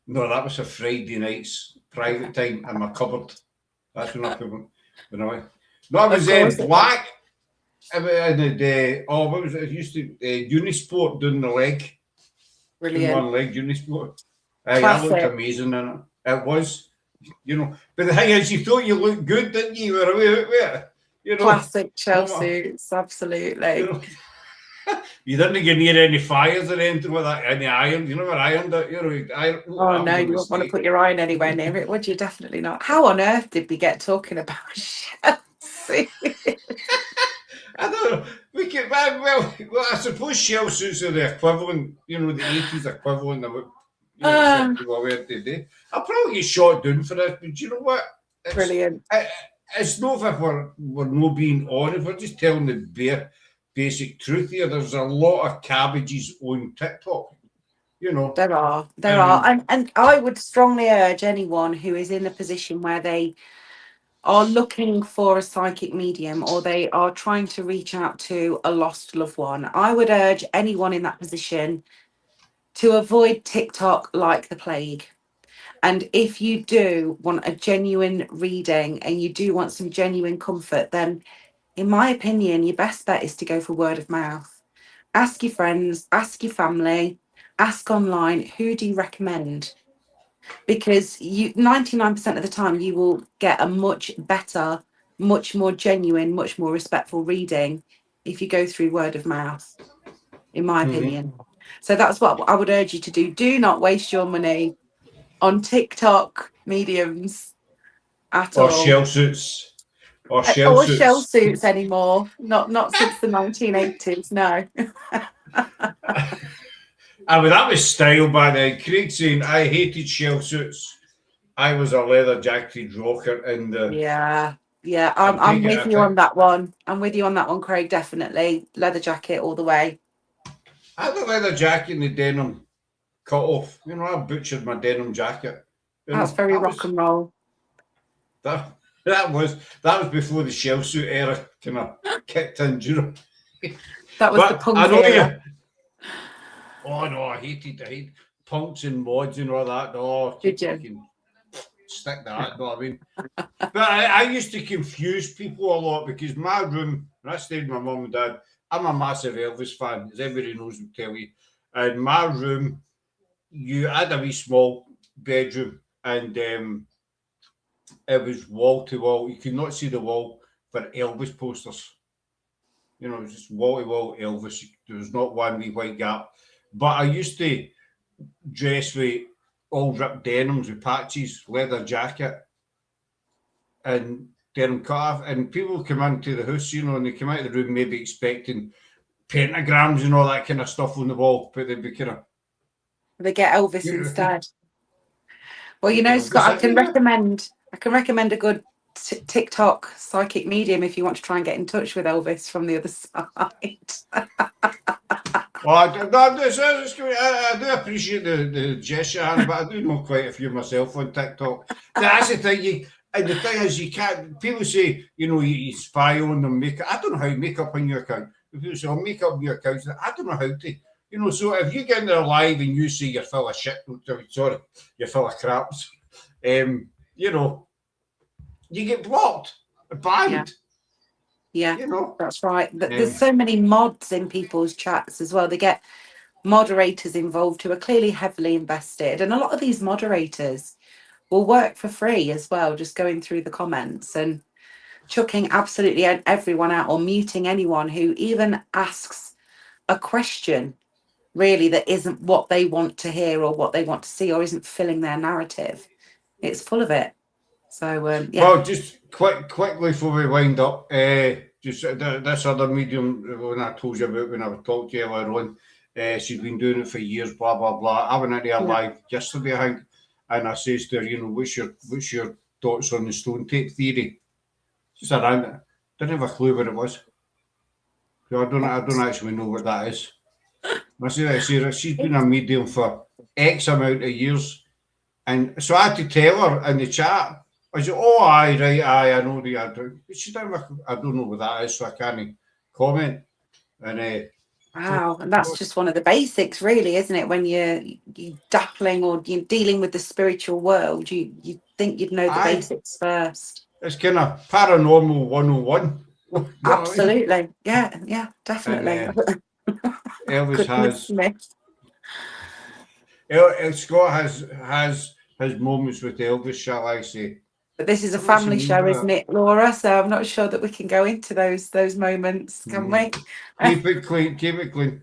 No, that was a Friday night's private time in my cupboard. That's when I put when I went. No, it was black. And what was it? It used to Unisport doing the leg. Brilliant. One leg Unisport. I looked amazing in it. It was, you know. But the thing is, you thought you looked good, didn't you? You were away out there. You know, classic Chelsea, absolutely. You know, you didn't get near any fires or anything with that, any iron. You never ironed it. You know, oh no, you wouldn't want to put your iron anywhere near it, would you? Definitely not. How on earth did we get talking about Chelsea? I don't know. We could, well, I suppose shell suits are the equivalent, you know, the 80s equivalent of what people are wearing today. I'll probably get shot down for this, but you know what? Brilliant. It's not if we're not being honest, we're just telling the bare basic truth here. There's a lot of cabbages on TikTok. You know. There are. And I would strongly urge anyone who is in a position where they are looking for a psychic medium or they are trying to reach out to a lost loved one, I would urge anyone in that position to avoid TikTok like the plague. And if you do want a genuine reading and you do want some genuine comfort, then in my opinion, your best bet is to go for word of mouth. Ask your friends, ask your family, ask online, who do you recommend? Because 99% of the time you will get a much better, much more genuine, much more respectful reading if you go through word of mouth, in my opinion. So that's what I would urge you to do. Do not waste your money on TikTok mediums at all. Or shell suits. Or shell suits anymore. Not since the 1980s, no. I mean, that was style back then. Craig saying, I hated shell suits. I was a leather jacketed rocker in the... Yeah, I'm with you on that one. I'm with you on that one, Craig, definitely. Leather jacket all the way. I had the leather jacket and the denim cut off. You know, I butchered my denim jacket. That's very rock and roll. That was before the shell suit era kind of kicked in, you know. That was the punk era. Oh no, I hated punks and mods and all that. Oh, did you? Stick that, know what I mean? But I used to confuse people a lot because my room, when I stayed with my mum and dad, I'm a massive Elvis fan, as everybody knows, will tell you. And my room, you had a wee small bedroom, and it was wall to wall. You could not see the wall for Elvis posters. You know, it was just wall to wall Elvis. There was not one wee white gap. But I used to dress with all ripped denims with patches, leather jacket, and denim cut off. And people come into the house, you know, and they come out of the room maybe expecting pentagrams and all that kind of stuff on the wall, but they'd be kind of... They get Elvis instead. Well, you know, Scott, I can recommend a good TikTok psychic medium if you want to try and get in touch with Elvis from the other side. Well, I do appreciate the gesture, Hannah, but I do know quite a few myself on TikTok. That's the thing. And the thing is, you can't. People say, you know, you spy on them, I don't know how you make up on your account. People say, I'll make up on your account. I don't know how to. You know, so if you get in there live and you say you're full of shit, sorry, you're full of craps, you know, you get blocked. banned. Yeah, You know. that's right. But there's so many mods in people's chats as well. They get moderators involved who are clearly heavily invested, and a lot of these moderators will work for free as well, just going through the comments and chucking absolutely everyone out or muting anyone who even asks a question really that isn't what they want to hear or what they want to see or isn't filling their narrative. It's full of it. So yeah. Well, just quickly before we wind up, just this other medium when I told you about when I was talking to you earlier on, she's been doing it for years, blah blah blah. I went into her live yesterday, I think, and I says to her, you know, what's your thoughts on the stone tape theory? She said, I didn't have a clue what it was. So I don't actually know what that is. I said, she's been a medium for X amount of years, and so I had to tell her in the chat. I said, oh, aye, right, aye, I know I don't know what that is, so I can't comment. And wow, and that's just one of the basics, really, isn't it? When you're dappling or you're dealing with the spiritual world, you think you'd know the basics first. It's kind of paranormal 101. Absolutely, yeah, definitely. Elvis Scott has moments with Elvis, shall I say? But this is a family show, isn't it, Laura? So I'm not sure that we can go into those moments, can we? Keep it clean.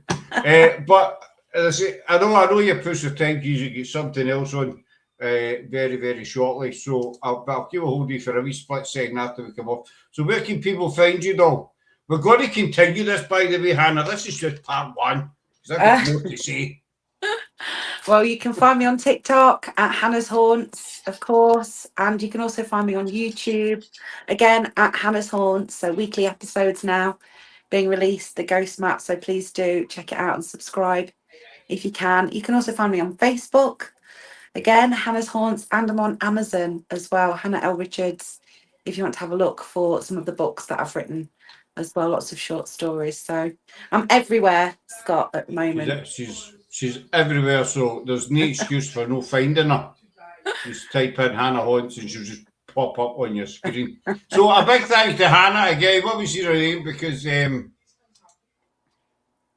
But as I know you push the time because you get something else on very, very shortly. So I'll keep a hold of you for a wee split second after we come off. So where can people find you, though? We're going to continue this, by the way, Hannah. This is just part one, because I've got more to say. Well, you can find me on TikTok at Hannah's Haunts, of course, and you can also find me on YouTube, again, at Hannah's Haunts. So weekly episodes now being released, the Ghost Map. So please do check it out and subscribe if you can. You can also find me on Facebook, again, Hannah's Haunts, and I'm on Amazon as well, Hannah L. Richards, if you want to have a look for some of the books that I've written as well, lots of short stories. So I'm everywhere, Scott, at the moment. She's everywhere, so there's no excuse for no finding her. Just type in Hannah Haunts and she'll just pop up on your screen. So a big thanks to Hannah again. What was your name? Because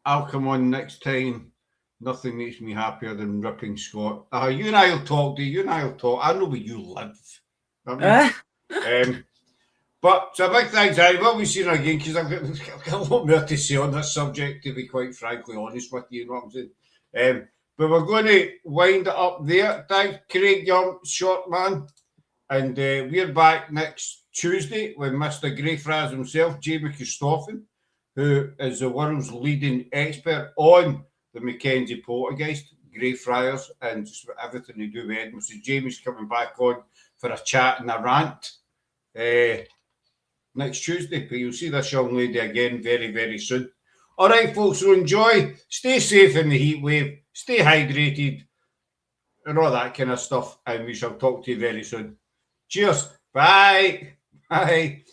I'll come on next time. Nothing makes me happier than ripping Scott. You and I'll talk. I know where you live. But so a big thanks, Harry. Well, we see her again because I've got a lot more to say on this subject, to be quite frankly honest with you, you know what I'm saying? But we're going to wind it up there. Thanks, Craig Young, short man. And we're back next Tuesday with Mr. Greyfriars himself, Jamie Christoffen, who is the world's leading expert on the Mackenzie Poltergeist, Greyfriars, and just everything to do with Edinburgh. So Jamie's coming back on for a chat and a rant next Tuesday. But you'll see this young lady again very, very soon. All right, folks, so enjoy. Stay safe in the heat wave. Stay hydrated and all that kind of stuff. And we shall talk to you very soon. Cheers. Bye. Bye.